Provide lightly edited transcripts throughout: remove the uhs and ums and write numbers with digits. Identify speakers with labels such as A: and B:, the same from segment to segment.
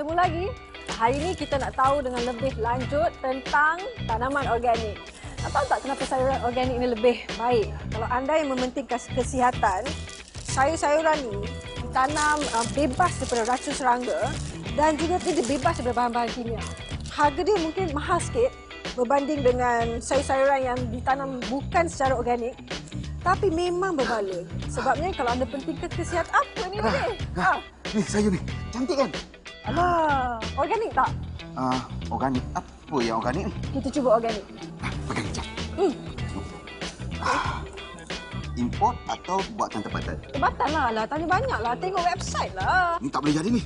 A: bertemu lagi. Hari ini kita nak tahu dengan lebih lanjut tentang tanaman organik. Tahu tak kenapa sayuran organik ini lebih baik? Kalau anda yang mementingkan kesihatan, sayur-sayuran ini ditanam bebas daripada racun serangga dan juga tidak bebas daripada bahan-bahan kimia. Harga dia mungkin mahal sikit berbanding dengan sayur-sayuran yang ditanam bukan secara organik. Tapi memang berbaloi. Sebabnya kalau anda pentingkan kesihatan, apa ni?
B: Ni sayur ni, cantik kan?
A: Alah, organik tak?
B: Organik. Apa yang organik ni?
A: Kita cuba organik.
B: Pegang jap. Import atau buatan tempatan?
A: Tempatan lah, tanya banyak lah. Tengok website lah.
B: Ni tak boleh jadi ni.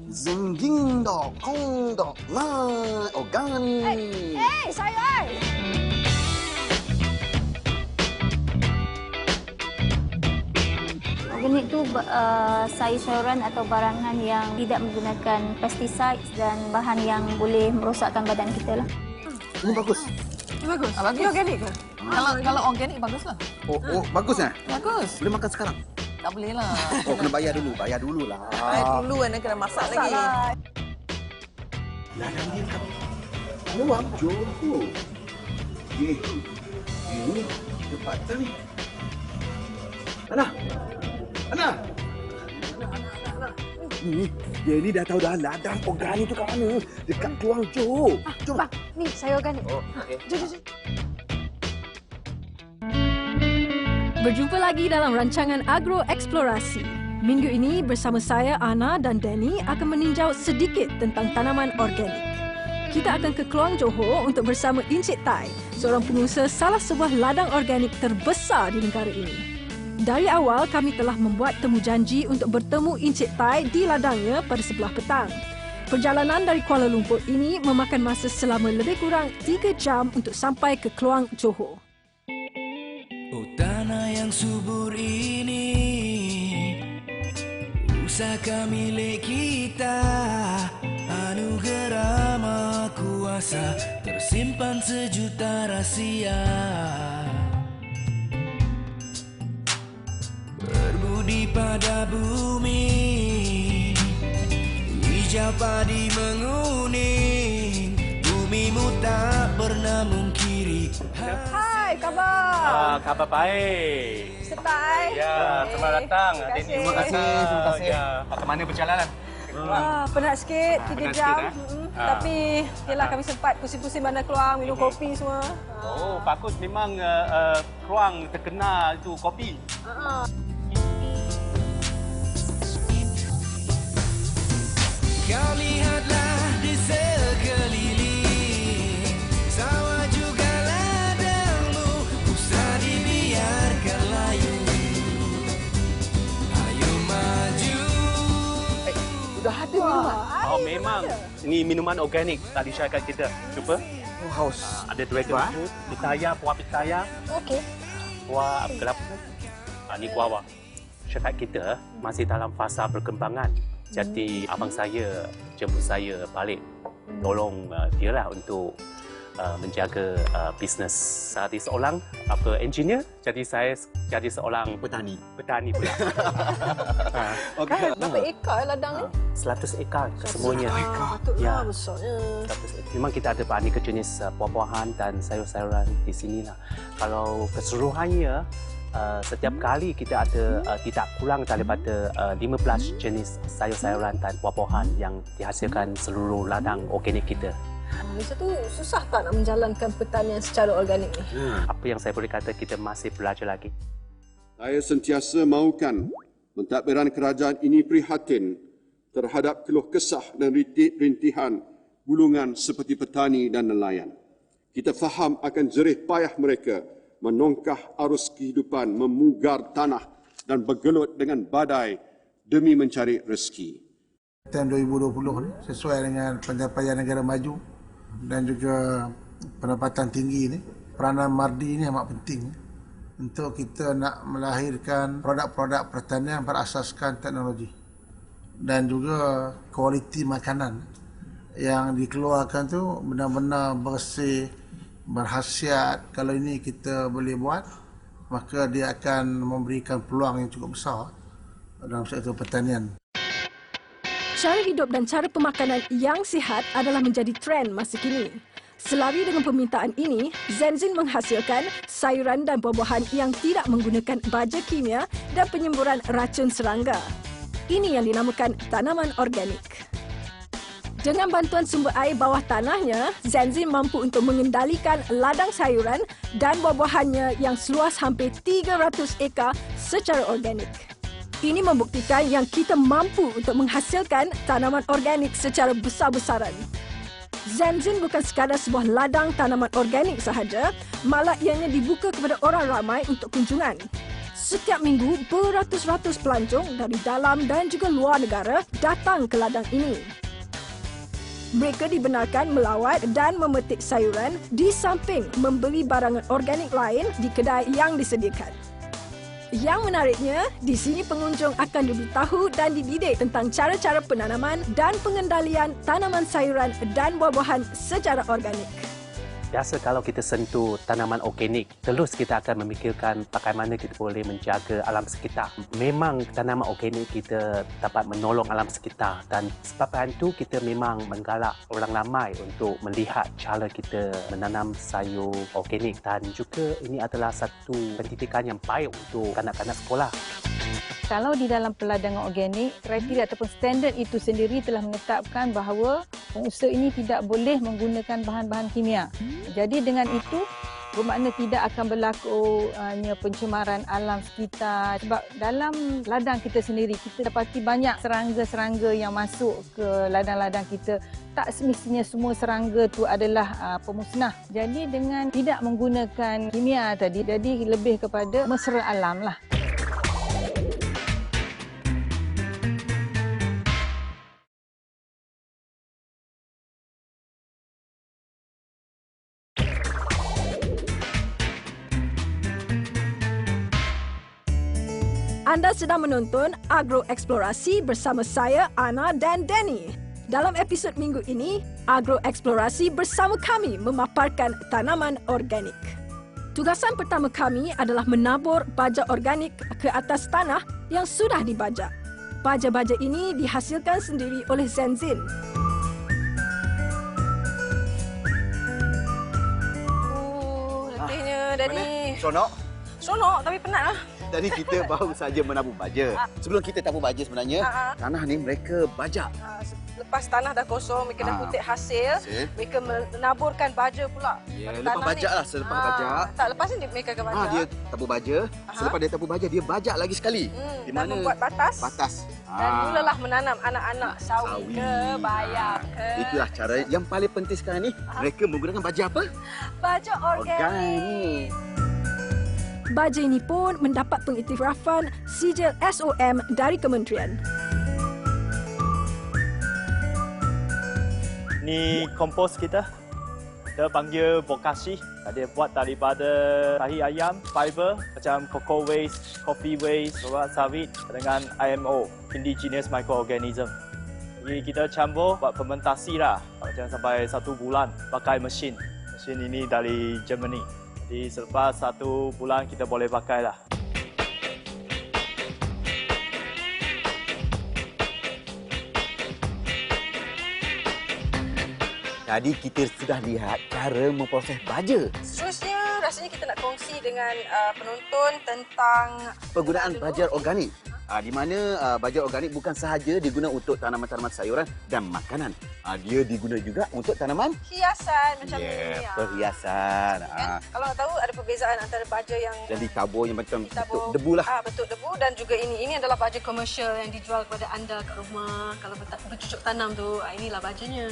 B: Zengjing dok, kong dok, organik.
A: Sayur!
C: Organik tu sayur-sayuran atau barangan yang tidak menggunakan pesticide dan bahan yang boleh merosakkan badan kita lah.
B: Ini bagus.
A: Bagus.
D: Bagus.
A: Ini organik ke?
D: Kalau organik baguslah.
B: Oh, bagus eh?
D: Bagus.
B: Boleh makan sekarang?
D: Tak boleh lah.
B: Oh, kena bayar dulu lah.
D: Bayar dulu kan kena masak lagi.
B: Ladang dia kat luar Johor. Ini tempatan ni. Ana. Dia ni dah tahu dah ladang organik tu kat mana. Dekat Keluang Johor. Jom.
A: Bang, ni sayur organik.
B: Oh, okey.
A: Jom.
E: Berjumpa lagi dalam rancangan Agro Eksplorasi. Minggu ini bersama saya, Ana dan Danny akan meninjau sedikit tentang tanaman organik. Kita akan ke Keluang Johor untuk bersama Encik Tai, seorang pengusaha salah sebuah ladang organik terbesar di negara ini. Dari awal, kami telah membuat temu janji untuk bertemu Encik Tai di ladangnya pada sebelah petang. Perjalanan dari Kuala Lumpur ini memakan masa selama lebih kurang 3 jam untuk sampai ke Keluang Johor.
F: Oh, tanah yang subur ini, pusaka milik kita, anugerah Maha Kuasa, tersimpan sejuta rahsia. Berbudi pada bumi, hijau padi menguning, bumimu tak pernah mungkiri.
A: Hai, khabar?
G: Khabar baik.
A: Mr. Tai.
G: Ya, selamat datang.
B: Terima kasih.
G: Ya, bagaimana perjalanan?
A: Penat sikit, 3
G: penat
A: jam.
G: sikit,
A: Tapi, yelah kami sempat pusing-pusing bandar Keluang, minum kopi semua.
G: Oh, bagus. Memang Keluang terkenal itu kopi.
F: Kau lihatlah di sekeliling, sawah juga ladangmu, usah dibiarkan layu. Ayo maju.
B: Dah ada minuman.
G: Oh, memang. Ini minuman organik tadi syarikat kita. Cuba.
B: Oh, haus.
G: Ada dragon fruit, pitaya, buah pitaya,
A: Okey.
G: buah kelapa. Ini guava. Syarikat kita masih dalam fasa perkembangan. Jadi abang saya jemput saya balik, tolong dia lah untuk menjaga bisnes. Saya seorang engineer, jadi saya jadi seorang petani pula.
A: Kan, berapa ekar ladang ni?
G: 100 ekar semuanya.
A: Ya, besarnya.
G: 100 ekar. Memang kita ada beraneka jenis buah-buahan dan sayur-sayuran di sini lah. Kalau keseluruhannya, setiap kali kita ada tidak kurang daripada 15 jenis sayur-sayuran dan buah-buahan yang dihasilkan seluruh ladang organik kita.
A: Malaysia tu susah tak nak menjalankan pertanian secara organik ni?
G: Apa yang saya boleh kata, kita masih belajar lagi.
H: Saya sentiasa mahukan mentadbiran kerajaan ini prihatin terhadap keluh kesah dan rintihan golongan seperti petani dan nelayan. Kita faham akan jerih payah mereka menongkah arus kehidupan, memugar tanah dan bergelut dengan badai demi mencari rezeki.
I: Tahun 2020 ni sesuai dengan pencapaian negara maju dan juga pendapatan tinggi ni, peranan Mardi ni amat penting untuk kita nak melahirkan produk-produk pertanian berasaskan teknologi dan juga kualiti makanan yang dikeluarkan tu benar-benar bersih, berkhasiat. Kalau ini kita boleh buat, maka dia akan memberikan peluang yang cukup besar dalam sektor pertanian.
E: Cara hidup dan cara pemakanan yang sihat adalah menjadi trend masa kini. Selari dengan permintaan ini, Zenzin menghasilkan sayuran dan buah-buahan yang tidak menggunakan baja kimia dan penyemburan racun serangga. Ini yang dinamakan tanaman organik. Dengan bantuan sumber air bawah tanahnya, Zenzin mampu untuk mengendalikan ladang sayuran dan buah-buahannya yang seluas hampir 300 ekar secara organik. Ini membuktikan yang kita mampu untuk menghasilkan tanaman organik secara besar-besaran. Zenzin bukan sekadar sebuah ladang tanaman organik sahaja, malah ianya dibuka kepada orang ramai untuk kunjungan. Setiap minggu, beratus-ratus pelancong dari dalam dan juga luar negara datang ke ladang ini. Mereka dibenarkan melawat dan memetik sayuran di samping membeli barangan organik lain di kedai yang disediakan. Yang menariknya, di sini pengunjung akan diberitahu dan dididik tentang cara-cara penanaman dan pengendalian tanaman sayuran dan buah-buahan secara organik.
G: Biasa kalau kita sentuh tanaman organik, terus kita akan memikirkan bagaimana kita boleh menjaga alam sekitar. Memang tanaman organik kita dapat menolong alam sekitar dan sebab itu kita memang menggalak orang ramai untuk melihat cara kita menanam sayur organik dan juga ini adalah satu pendidikan yang baik untuk kanak-kanak sekolah.
J: Kalau di dalam peladangan organik, kriteria ataupun standard itu sendiri telah menetapkan bahawa pengusaha ini tidak boleh menggunakan bahan-bahan kimia. Jadi dengan itu, bermakna tidak akan berlaku pencemaran alam sekitar. Sebab dalam ladang kita sendiri, kita dapati banyak serangga-serangga yang masuk ke ladang-ladang kita. Tak semestinya semua serangga itu adalah pemusnah. Jadi dengan tidak menggunakan kimia tadi, jadi lebih kepada mesra alam lah.
E: Anda sedang menonton Agro Eksplorasi bersama saya, Ana dan Danny. Dalam episod minggu ini, Agro Eksplorasi bersama kami memaparkan tanaman organik. Tugasan pertama kami adalah menabur baja organik ke atas tanah yang sudah dibajak. Baja-baja ini dihasilkan sendiri oleh Zenzin.
A: Letihnya, Danny.
B: Sonok.
A: Tapi penat lah.
B: Tadi kita baru saja menabur baja. Sebelum kita tabur baja sebenarnya, tanah ni mereka bajak.
A: Lepas tanah dah kosong, mereka dah petik hasil, mereka menaburkan baja pula.
B: Ya, lepas bajak lah, selepas bajak.
A: Tak, lepas ni mereka akan bajak.
B: Dia tabur baja, selepas dia tabur baja, dia bajak lagi sekali. Di
A: dan
B: mana
A: membuat batas. Dan mulalah menanam anak-anak sawi ke, bayam ke.
B: Itulah cara yang paling penting sekarang ni. Mereka menggunakan baja apa?
A: Baja organik.
E: Baja ini pun mendapat pengiktirafan sijil SOM dari kementerian.
K: Ni kompos kita. Kita panggil bokashi. Dia buat daripada tahi ayam, fiber macam cocoa waste, coffee waste, minyak sawit dengan IMO, Indigenous Microorganism. Jadi kita campur buat fermentasi lah. Macam sampai 1 bulan pakai mesin. Mesin ini dari Germany. Jadi selepas 1 bulan kita boleh pakai lah.
B: Tadi kita sudah lihat cara memproses baja.
A: Seterusnya, rasanya kita nak kongsi dengan penonton tentang
B: Penggunaan baja organik. Di mana baja organik bukan sahaja digunakan untuk tanaman-tanaman sayuran dan makanan. Dia digunakan juga untuk tanaman
A: hiasan macam ni.
B: Perhiasan.
A: Kan? Kalau nak tahu ada perbezaan antara baja yang
B: ditabur yang macam bentuk debu lah.
A: Bentuk debu dan juga ini adalah baja komersial yang dijual kepada anda kat rumah. Kalau bercucuk tanam tu, inilah bajanya.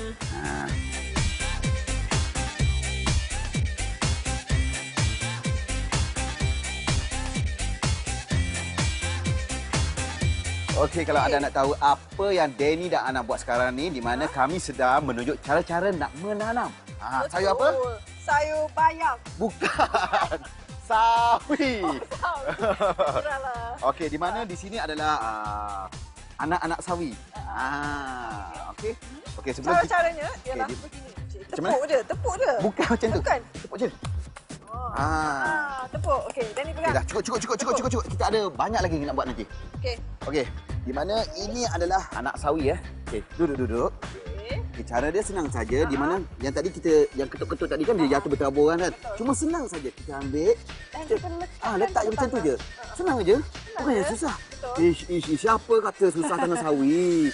B: Okey, kalau anda nak tahu apa yang Danny dan Ana buat sekarang ni, di mana kami sedang menunjuk cara-cara nak menanam. Sayur apa?
A: Sayur bayam.
B: Bukan. Sawi.
A: Sawi.
B: Okey, di mana di sini adalah anak-anak sawi. Okey. Okey, sebelum
A: caranya ialah begini. Tepuk je.
B: Bukan macam tu.
A: Bukan.
B: Tepuk je.
A: Tepuk. Okey, Danny pegang.
B: Dah cukup. Kita ada banyak lagi nak buat nanti.
A: Okey.
B: Okey. Di mana ini adalah anak sawi . Okey, duduk. Okay, cara dia senang saja. Di mana yang tadi yang ketuk-ketuk tadi kan dia jatuh bertaburan kan. Cuma senang saja kita ambil. Letak je macam tu je. Senang aja. Bukannya susah. Siapa kata susah tanam sawi?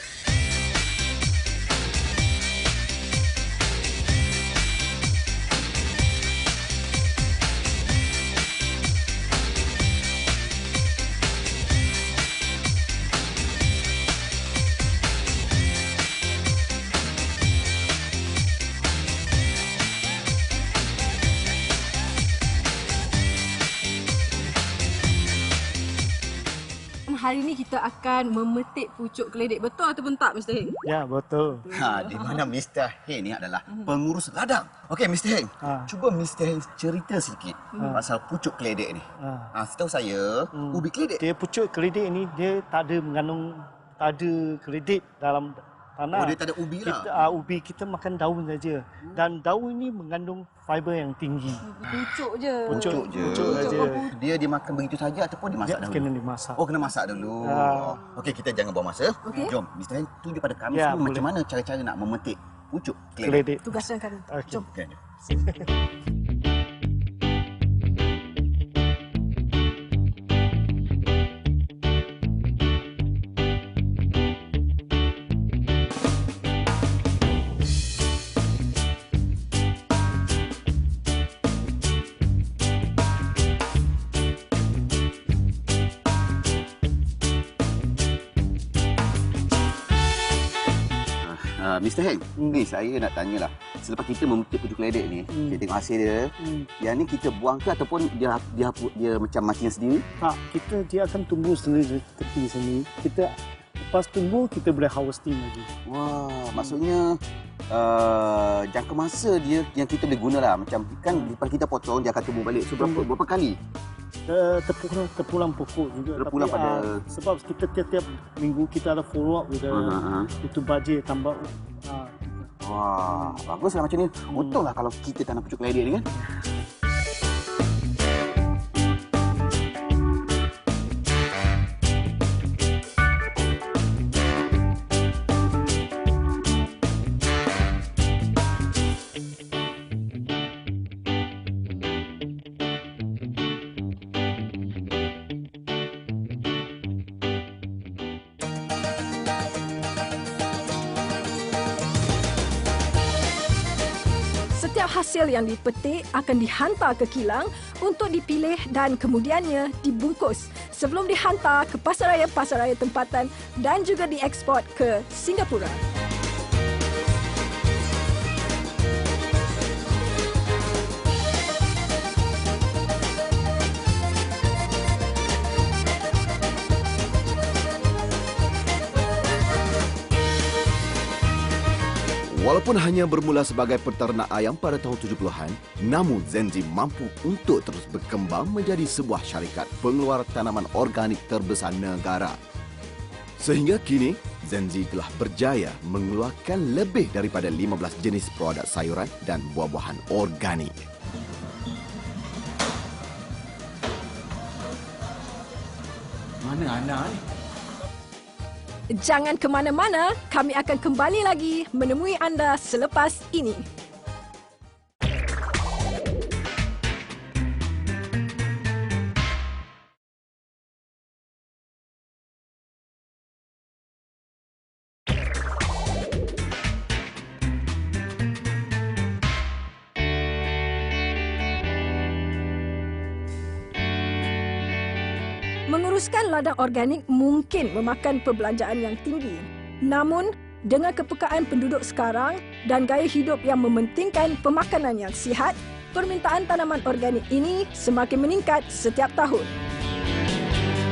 E: Hari ini kita akan memetik pucuk keledek. Betul ataupun tak, Mr. Heng?
K: Ya, betul.
B: Di mana Mr. Heng ni adalah pengurus ladang. Okey, Mr. Heng. Cuba Mr. Heng cerita sikit pasal pucuk keledek ni. Setahu saya, ubi keledek.
K: Dia pucuk keledek ni, dia tak ada keledek dalam tanah.
B: Dia tak ada ubi lah.
K: Ubi kita makan daun saja. Dan daun ini mengandung fiber yang tinggi.
E: Pucuk je.
K: Pucuk saja.
B: Dia dimakan begitu saja ataupun dimasak dahulu?
K: Kena dimasak.
B: Oh, kena masak dulu. Okey, kita jangan buang masa. Jom, Mr. Heng tunjuk pada kami semua macam mana cara-cara nak memetik pucuk keledek.
E: Tugasnya kami. Jom.
B: Okay. Mr. Heng, ni saya nak tanyalah. Selepas kita memetik pucuk keledek ni, kita tengok hasil dia. Yang ni kita buang ke ataupun dia macam matinya sendiri?
K: Tak, dia akan tumbuh sendiri di tepi sini. Lepas tumbuh, kita boleh harvesting lagi.
B: Wah, maksudnya jangka masa dia yang kita boleh guna lah. Macam kan lepas kita potong, dia akan tumbuh balik. So, berapa kali?
K: Terpulang pokok juga.
B: Terpulang
K: tapi,
B: pada...
K: sebab kita tiap-tiap minggu kita ada follow up with itu bajet tambah.
B: Wah, baguslah macam ni. Untunglah kalau kita tanam pucuk keledek ni kan.
E: Setiap hasil yang dipetik akan dihantar ke kilang untuk dipilih dan kemudiannya dibungkus sebelum dihantar ke pasaraya-pasaraya tempatan dan juga dieksport ke Singapura.
L: Walaupun hanya bermula sebagai peternak ayam pada tahun 70-an, namun Zenzi mampu untuk terus berkembang menjadi sebuah syarikat pengeluar tanaman organik terbesar negara. Sehingga kini, Zenzi telah berjaya mengeluarkan lebih daripada 15 jenis produk sayuran dan buah-buahan organik.
I: Mana Ana ni?
E: Jangan ke mana-mana, kami akan kembali lagi menemui anda selepas ini. Menguruskan ladang organik mungkin memakan perbelanjaan yang tinggi. Namun, dengan kepekaan penduduk sekarang dan gaya hidup yang mementingkan pemakanan yang sihat, permintaan tanaman organik ini semakin meningkat setiap tahun.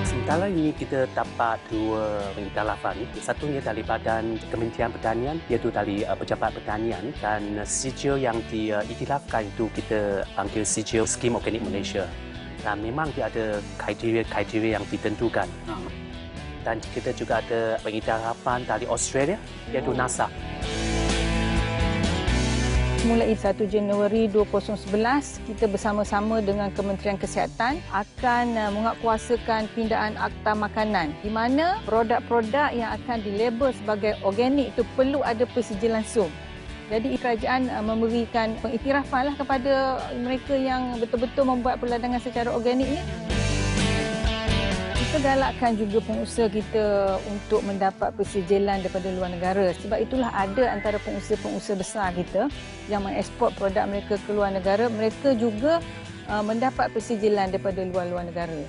G: Sementara ini kita dapat dua pengiktirafan. Satunya dari Badan Kementerian Pertanian, iaitu dari Pejabat Pertanian, dan sijil yang diiktirafkan itu kita panggil sijil Skim Organik Malaysia. Dan memang dia ada kriteria yang ditentukan. Dan kita juga ada pengiktirafan dari Australia, iaitu NASA.
J: Dimulai 1 Januari 2011, kita bersama-sama dengan Kementerian Kesihatan akan menguatkuasakan pindaan akta makanan di mana produk-produk yang akan dilabel sebagai organik itu perlu ada persetujuan langsung. Jadi kerajaan memberikan pengiktirafan kepada mereka yang betul-betul membuat perladangan secara organik ni. Kita galakkan juga pengusaha kita untuk mendapat persetujuan daripada luar negara. Sebab itulah ada antara pengusaha-pengusaha besar kita yang mengeksport produk mereka ke luar negara, mereka juga mendapat persetujuan daripada luar-luar negara.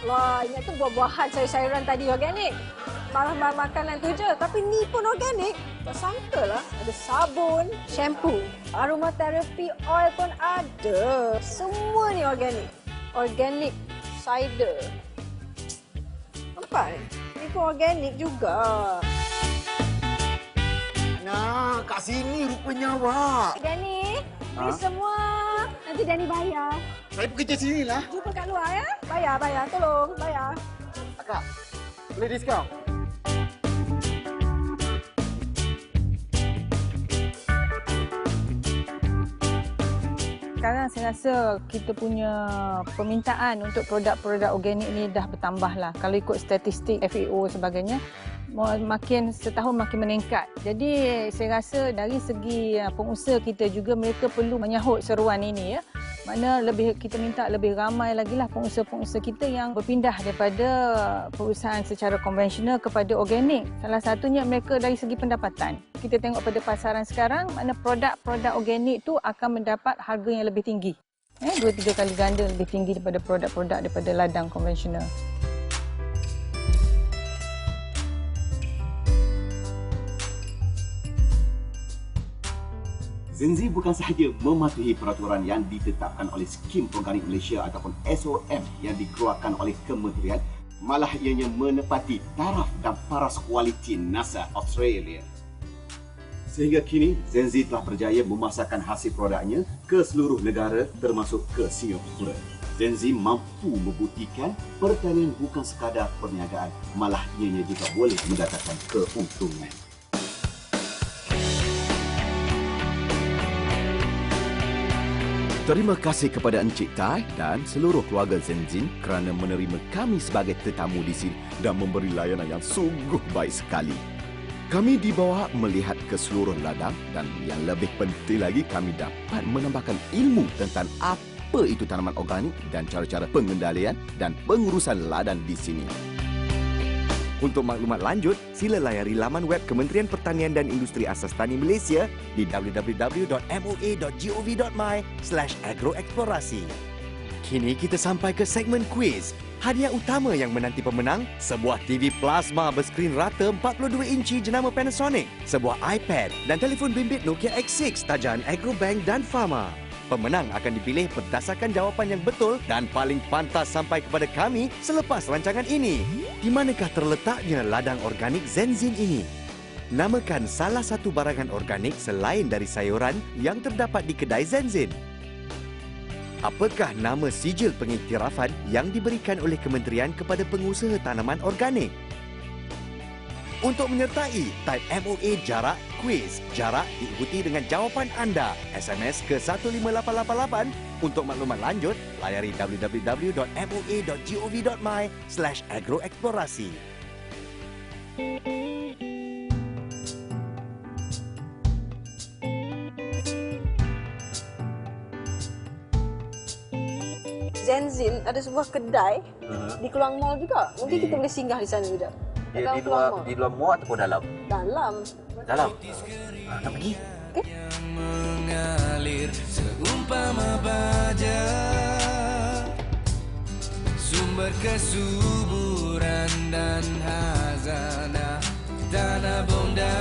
A: Wah, ingat tu buah-buahan, sayur-sayuran tadi organik. Bahan-bahan makanan tu je. Tapi ni pun organik. Tak sangka lah. Ada sabun, shampoo, aromatherapy oil pun ada. Semua ni organik. Organic cider. Nampak ni? Ni pun organik juga.
B: Nah, kat sini rupanya awak.
A: Dani, ni semua. Nanti Dani bayar.
B: Saya bekerja sini lah.
A: Jumpa kat luar ya. Bayar. Tolong, bayar.
B: Akak, boleh diskaun?
J: Sekarang saya rasa kita punya permintaan untuk produk-produk organik ni dah bertambah lah. Kalau ikut statistik FAO sebagainya, makin setahun makin meningkat. Jadi saya rasa dari segi pengusaha kita juga mereka perlu menyahut seruan ini ya. Mana kita minta lebih ramai lagi lah pengusaha-pengusaha kita yang berpindah daripada perusahaan secara konvensional kepada organik. Salah satunya mereka dari segi pendapatan. Kita tengok pada pasaran sekarang, mana produk-produk organik tu akan mendapat harga yang lebih tinggi. 2-3 kali ganda lebih tinggi daripada produk-produk daripada ladang konvensional.
L: Zenzi bukan sahaja mematuhi peraturan yang ditetapkan oleh Skim Organik Malaysia ataupun SOM yang dikeluarkan oleh kementerian, malah ianya menepati taraf dan paras kualiti NASA Australia. Sehingga kini, Zenzi telah berjaya memasarkan hasil produknya ke seluruh negara termasuk ke Singapura. Zenzi mampu membuktikan pertanian bukan sekadar perniagaan, malah ianya juga boleh mendatangkan keuntungan. Terima kasih kepada Encik Tai dan seluruh keluarga Zenzin kerana menerima kami sebagai tetamu di sini dan memberi layanan yang sungguh baik sekali. Kami dibawa melihat ke seluruh ladang dan yang lebih penting lagi kami dapat menambahkan ilmu tentang apa itu tanaman organik dan cara-cara pengendalian dan pengurusan ladang di sini. Untuk maklumat lanjut, sila layari laman web Kementerian Pertanian dan Industri Asas Tani Malaysia di www.moa.gov.my/agroeksplorasi. Kini kita sampai ke segmen kuis. Hadiah utama yang menanti pemenang, sebuah TV plasma berskrin rata 42 inci jenama Panasonic, sebuah iPad dan telefon bimbit Nokia X6 tajahan Agrobank dan Pharma. Pemenang akan dipilih berdasarkan jawapan yang betul dan paling pantas sampai kepada kami selepas rancangan ini. Di manakah terletaknya ladang organik Zenzin ini? Namakan salah satu barangan organik selain dari sayuran yang terdapat di kedai Zenzin. Apakah nama sijil pengiktirafan yang diberikan oleh kementerian kepada pengusaha tanaman organik? Untuk menyertai, type MOA jarak kuis. Jarak diikuti dengan jawapan anda. SMS ke 15888. Untuk maklumat lanjut, layari www.moa.gov.my/agroeksplorasi.
A: Zenzin ada sebuah kedai di Keluang Mall juga. Mungkin kita boleh singgah di sana juga.
B: Di luar mall ataupun dalam?
A: Dalam.
B: Dalam? Nak pergi?
A: Okey.
F: Mengalir seumpama baja, sumber kesuburan dan hazanah tanah bonda.